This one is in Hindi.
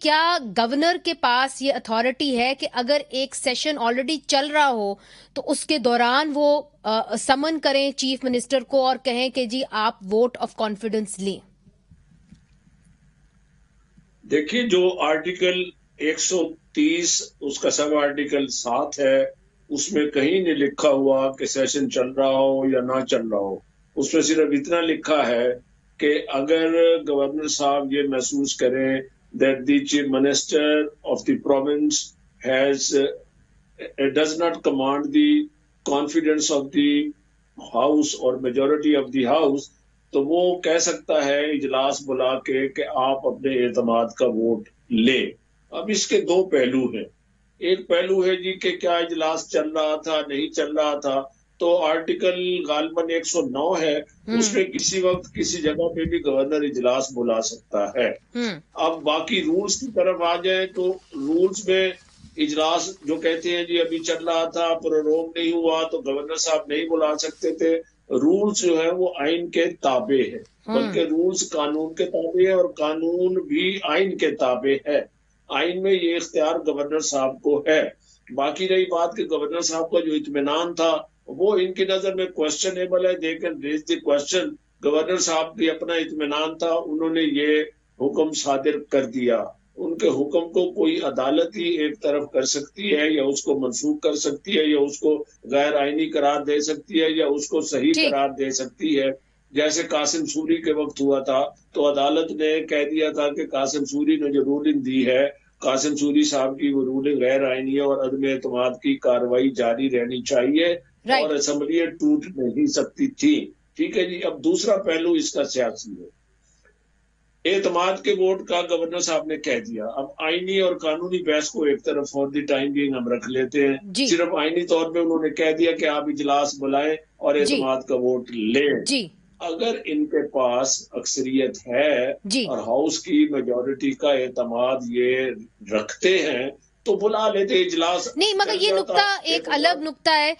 क्या गवर्नर के पास ये अथॉरिटी है कि अगर एक सेशन ऑलरेडी चल रहा हो तो उसके दौरान वो समन करें चीफ मिनिस्टर को और कहें कि जी आप वोट ऑफ कॉन्फिडेंस लें? देखिए, जो आर्टिकल 130 उसका सब आर्टिकल 7 है, उसमें कहीं नहीं लिखा हुआ कि सेशन चल रहा हो या ना चल रहा हो। उसमें सिर्फ इतना लिखा है कि अगर गवर्नर साहब ये महसूस करें that the chief minister of the province has does not command the confidence of the house और मेजोरिटी ऑफ द हाउस, तो वो कह सकता है इजलास बुला के कि आप अपने एतमाद का वोट ले। अब इसके दो पहलू हैं। एक पहलू है जी कि क्या इजलास चल रहा था, नहीं चल रहा था, तो आर्टिकल गालबन 109 है, उसमें किसी वक्त किसी जगह पे भी गवर्नर इजलास बुला सकता है। अब बाकी रूल्स की तरफ आ जाए तो रूल्स में इजलास जो कहते हैं जी अभी चल रहा था, प्रोरोग नहीं हुआ तो गवर्नर साहब नहीं बुला सकते थे। रूल्स जो है वो आइन के ताबे है, बल्कि रूल्स कानून के ताबे है और कानून भी आइन के ताबे है। आइन में ये इख्तियार गवर्नर साहब को है। बाकी रही बात कि गवर्नर साहब का जो इत्मीनान था वो इनकी नजर में क्वेश्चनेबल है। They can raise the question. Governor साहब भी अपना इत्मीनान था, उन्होंने ये हुक्म सादिर कर दिया। उनके हुक्म को कोई अदालत ही एक तरफ कर सकती है, या उसको मनसूख कर सकती है, या उसको गैर आईनी करार दे सकती है, या उसको सही करार दे सकती है। जैसे कासिम सूरी के वक्त हुआ था तो अदालत ने कह दिया था कि कासिम सूरी ने जो रूलिंग दी है, कासिम सूरी साहब की वो रूलिंग गैर आईनी है और अदम एतमाद की कार्रवाई जारी रहनी चाहिए और असेंबली टूट नहीं सकती थी। ठीक है जी। अब दूसरा पहलू इसका सियासी है। एतमाद के वोट का गवर्नर साहब ने कह दिया। अब आईनी और कानूनी बहस को एक तरफ फॉर द टाइम बिंग हम रख लेते हैं। सिर्फ आईनी तौर पे उन्होंने कह दिया कि आप इजलास बुलाएं और एतमाद का वोट लें। अगर इनके पास अक्सरियत है और हाउस की मेजॉरिटी का एतमाद ये रखते हैं तो बुला लेते इजलास। नहीं, मगर ये नुक्ता एक अलग नुक्ता है